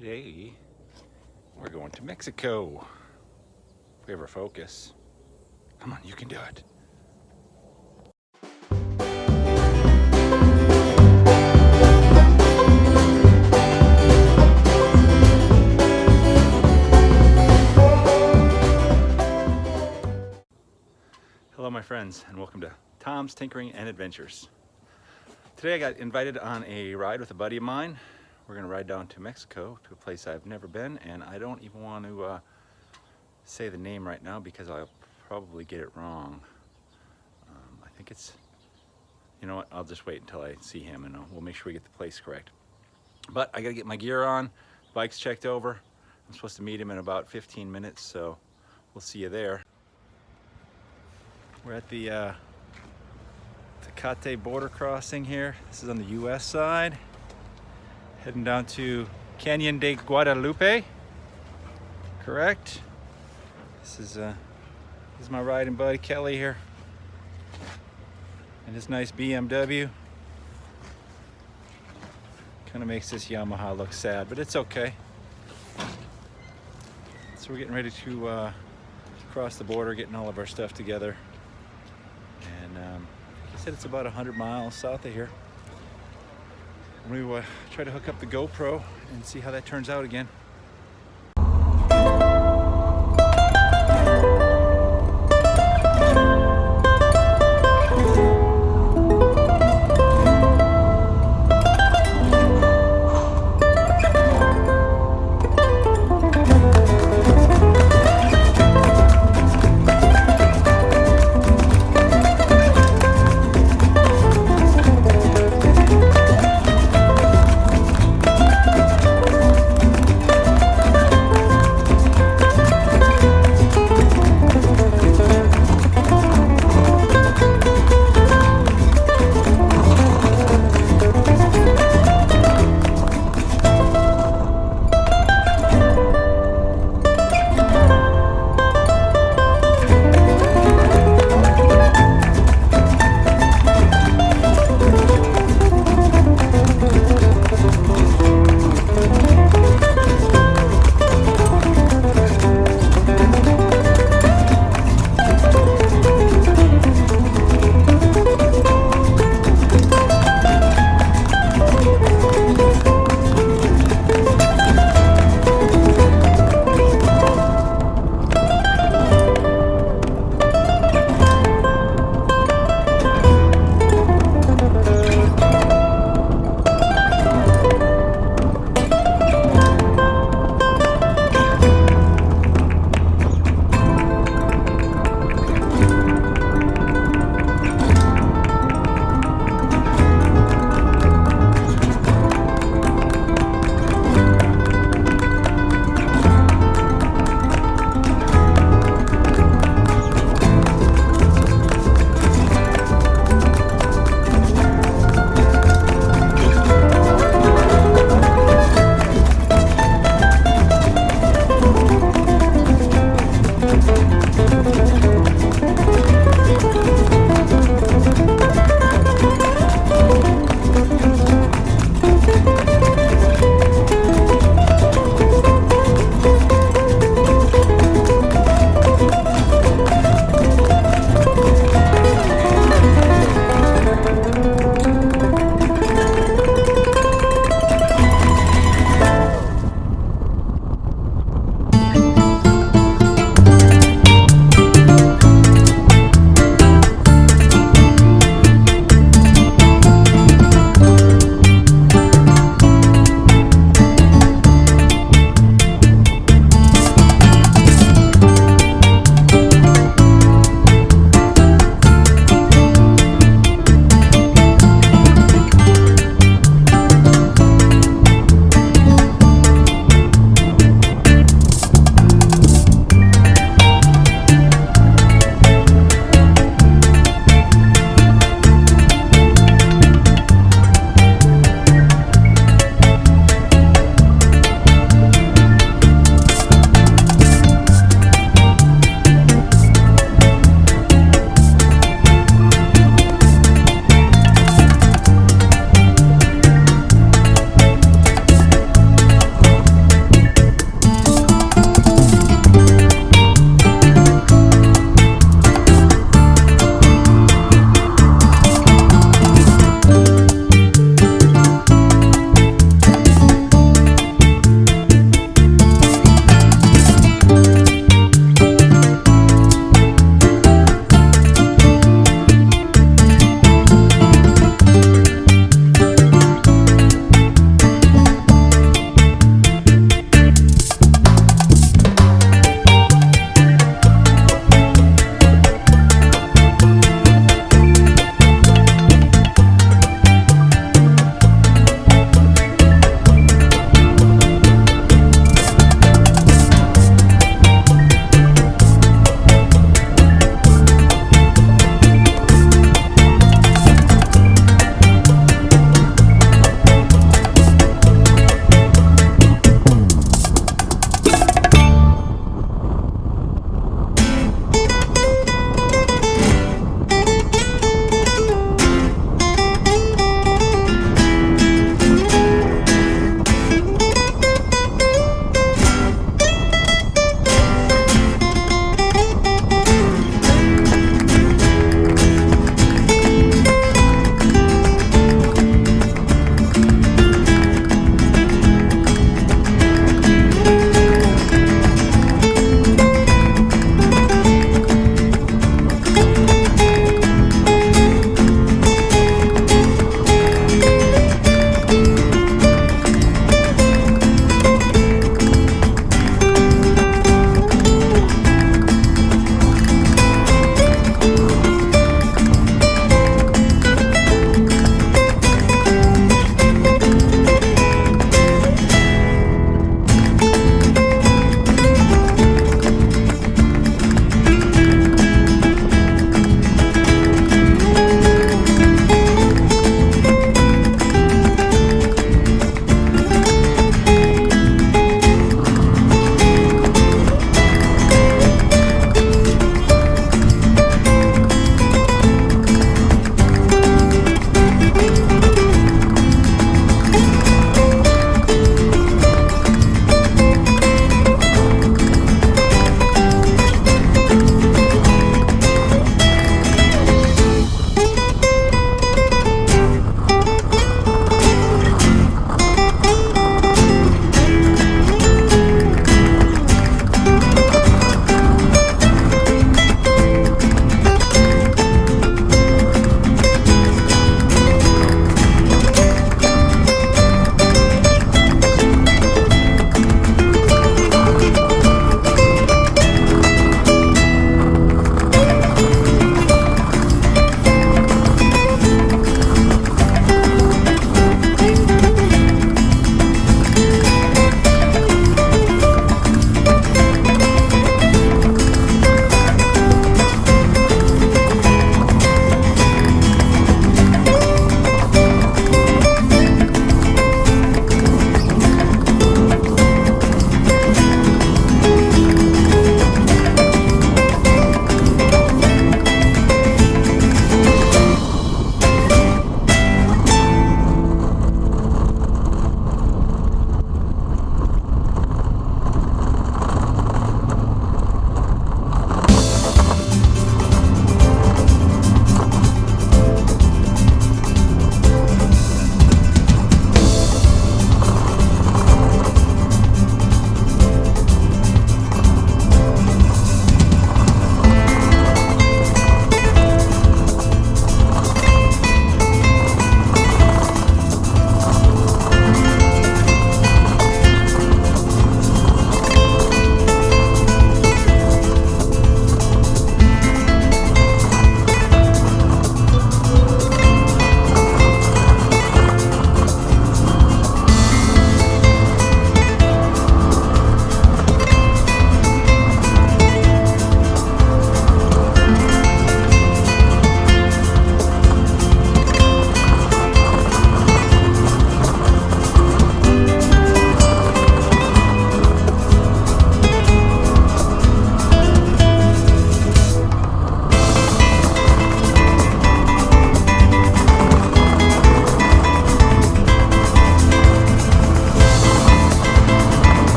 Today, we're going to Mexico. If we ever focus. Come on, you can do it. Hello, my friends, and welcome to Tom's Tinkering and Adventures. Today I got invited on a ride with a buddy of mine. We're gonna ride down to Mexico to a place I've never been, and I don't even want to say the name right now because I'll probably get it wrong. I think it's, you know what, I'll just wait until I see him and we'll make sure we get the place correct. But I gotta get my gear on, bike's checked over. I'm supposed to meet him in about 15 minutes, so we'll see you there. We're at the Tecate border crossing here. This is on the US side. Heading down to Canyon de Guadalupe. Correct? This is my riding buddy Kelly here. And his nice BMW. Kind of makes this Yamaha look sad, but it's okay. So we're getting ready to cross the border, getting all of our stuff together. And like I said, it's about 100 miles south of here. We will try to hook up the GoPro and see how that turns out again.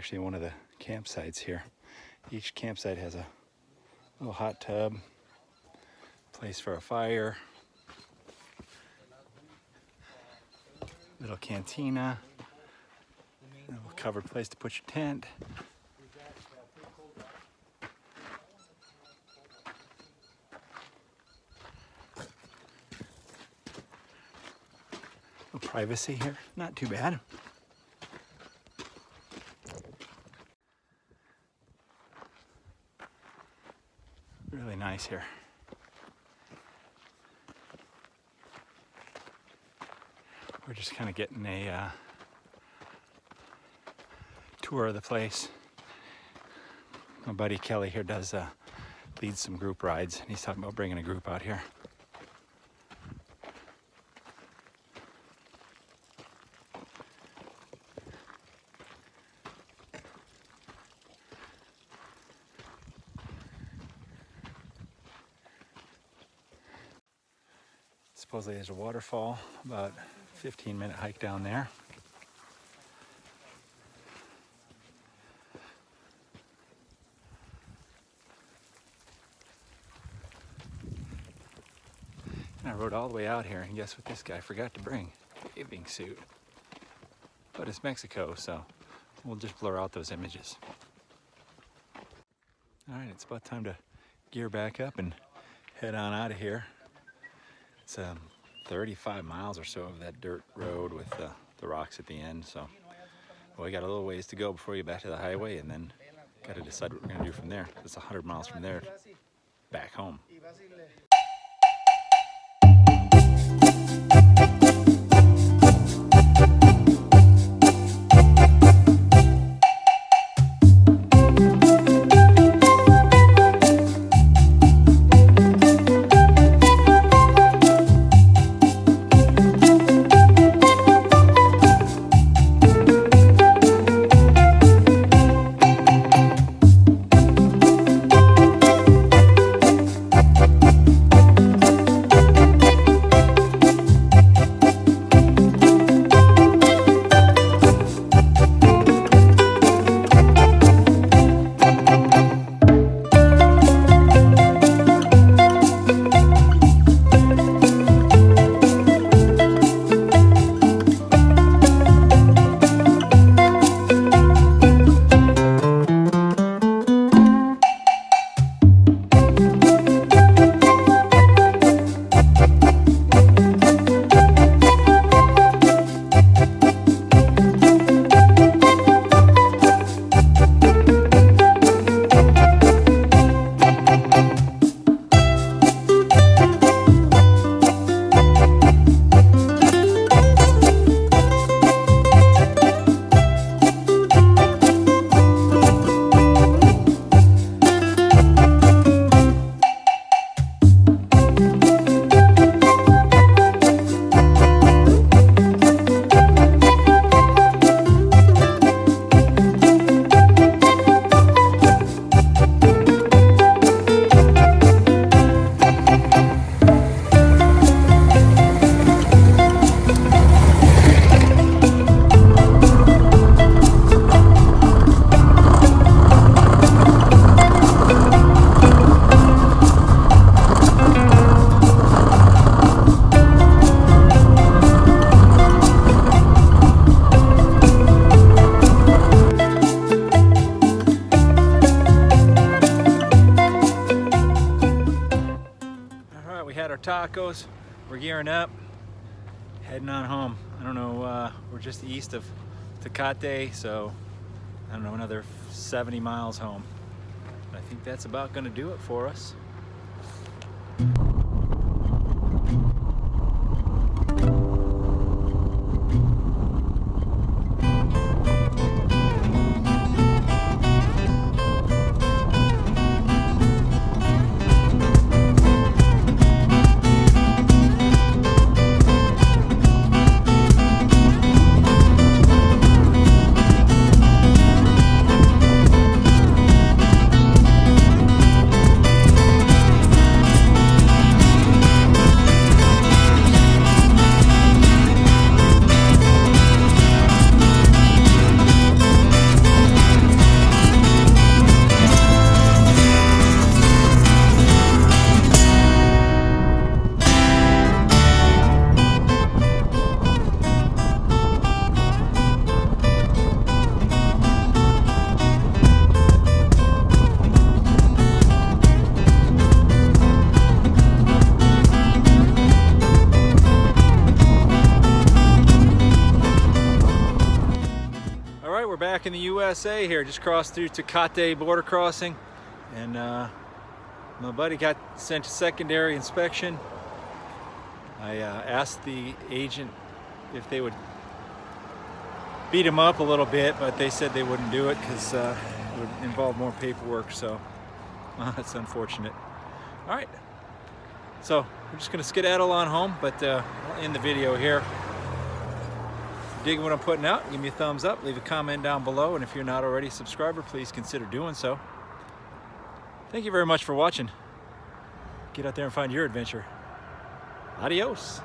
actually one of the campsites here. Each campsite has a little hot tub, place for a fire, little cantina, a little covered place to put your tent. No privacy here, not too bad. Really nice here. We're just kind of getting a tour of the place. My buddy Kelly here leads some group rides, and he's talking about bringing a group out here. Supposedly there's a waterfall, about a 15-minute hike down there. And I rode all the way out here, and guess what this guy forgot to bring? A bathing suit. But it's Mexico, so we'll just blur out those images. All right, it's about time to gear back up and head on out of here. It's 35 miles or so of that dirt road with the rocks at the end. So we got a little ways to go before we get back to the highway, and then got to decide what we're going to do from there. It's 100 miles from there back home. Tacos. We're gearing up, heading on home. I don't know, we're just east of Tecate, so I don't know, another 70 miles home. I think that's about going to do it for us. in the USA here. Just crossed through Tecate border crossing, and my buddy got sent to secondary inspection. I asked the agent if they would beat him up a little bit, but they said they wouldn't do it because it would involve more paperwork, so that's unfortunate. All right, so we're just gonna skedaddle on home, but I'll end the video here. If you're digging what I'm putting out, give me a thumbs up, leave a comment down below, and if you're not already a subscriber, please consider doing so. Thank you very much for watching. Get out there and find your adventure. Adios.